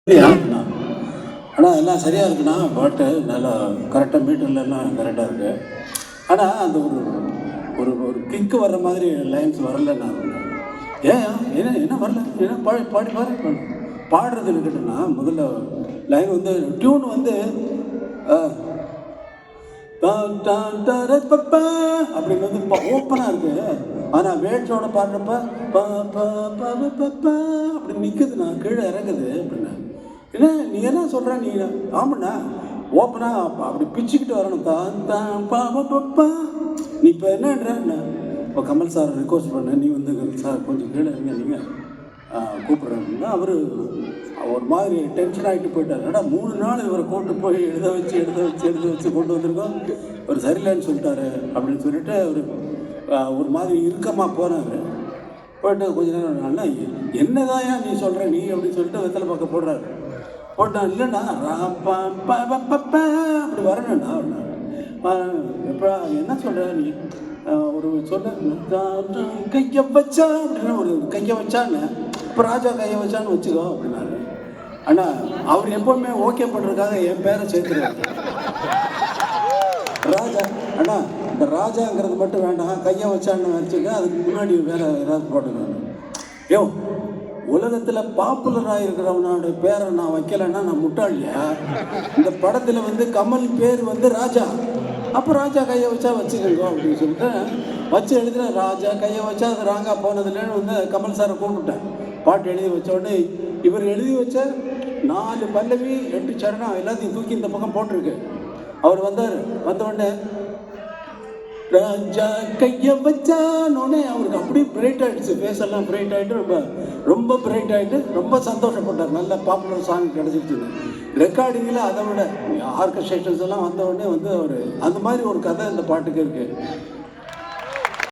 இல்லையா? ஆனால் எல்லாம் சரியாக இருக்குண்ணா, பாட்டு நல்லா கரெக்டாக மீட்டர்லாம் கரெக்டாக இருக்குது. ஆனால் அந்த ஒரு ஒரு ஒரு கிக்கு வர்ற மாதிரி லைன்ஸ் வரலண்ணா. ஏன் என்ன என்ன வரல? என்ன பாடி பாரு. பாடுறது இருக்கட்டும்னா முதல்ல லைன் வந்து டியூன் வந்து அப்படின்னு வந்து ஓப்பனாக இருக்குது. ஆனால் வேட்சோட பாடுறப்ப அப்படி நிற்குதுண்ணா, கீழே இறங்குது அப்படின்னா. என்ன நீ என்ன சொல்கிற? நீ ஆமாண்ணா ஓப்பனாக அப்படி பிச்சுக்கிட்டு வரணும். நீ இப்போ என்னன்ற இப்போ கமல் சார் ரிக்வஸ்ட் பண்ண, நீ வந்து சார் கொஞ்சம் கீழே இருங்க, நீங்கள் கூப்பிட்றேன்னா அவர் ஒரு மாதிரி டென்ஷன் ஆகிட்டு போயிட்டார். ஏன்னா 3 நாள் இவரை கூப்பிட்டு போய் எழுத வச்சு கொண்டு வந்திருக்கோம். ஒரு சரியில்லைன்னு சொல்லிட்டாரு அப்படின்னு சொல்லிட்டு ஒரு மாதிரி இறுக்கமாக போனார். போயிட்டு கொஞ்ச நேரம் அண்ணா என்னதான் நீ சொல்கிற நீ அப்படின்னு சொல்லிட்டு வெத்தலை பக்கம் போடுறாரு. போட்டான் இல்லைண்ணா அப்படி வரணுண்ணா. எப்போ என்ன சொல்கிற நீ ஒரு சொல்ல கையை வச்சா அப்படின்னா ஒரு கையை வச்சான்னு இப்போ ராஜா கையை வச்சான்னு வச்சுக்கோ அப்படின்னாரு. அண்ணா அவர் எப்போவுமே ஓகே பண்ணுறதுக்காக என் பேரை சேர்த்துருவாரு. ராஜா அண்ணா இந்த ராஜாங்கிறது மட்டும் வேண்டாம், கையை வச்சான்னு வச்சுக்க, அதுக்கு முன்னாடி வேறு ஏதாவது போட்டுக்கணும். யோ உலகத்தில் பாப்புலராக இருக்கிறவனோட பேரை நான் வைக்கலைன்னா நான் முட்டாளியா? இந்த படத்தில் வந்து கமல் பேர் வந்து ராஜா, அப்போ ராஜா கையை வச்சா வச்சுக்கோங்க அப்படின்னு சொல்லிட்டு வச்சு எழுதுன. ராஜா கையை வச்சா அது ராங்கா போனதுலன்னு வந்து கமல் சாரை கூப்பிட்டேன். பாட்டு எழுதி வச்ச உடனே இவர் எழுதி வச்ச 4 பல்லவி 8 சரணம் எல்லாத்தையும் தூக்கி இந்த பக்கம் போட்டிருக்கு. அவர் வந்தார். வந்த உடனே ராஜா கையை வச்சானோடனே அவருக்கு அப்படியே பிரைட் ஆகிடுச்சு, ஃபேஸெல்லாம் பிரைட் ஆகிட்டு ரொம்ப பிரைட் ஆகிட்டு ரொம்ப சந்தோஷப்பட்டார். நல்ல பாப்புலர் சாங் கிடச்சிருச்சுன்னு. ரெக்கார்டிங்கில் அதை விட ஆர்கஸ்ட்ரேஷன்ஸ் எல்லாம் வந்த உடனே வந்து அவர் அந்த மாதிரி ஒரு கதை இந்த பாட்டுக்கு இருக்குது.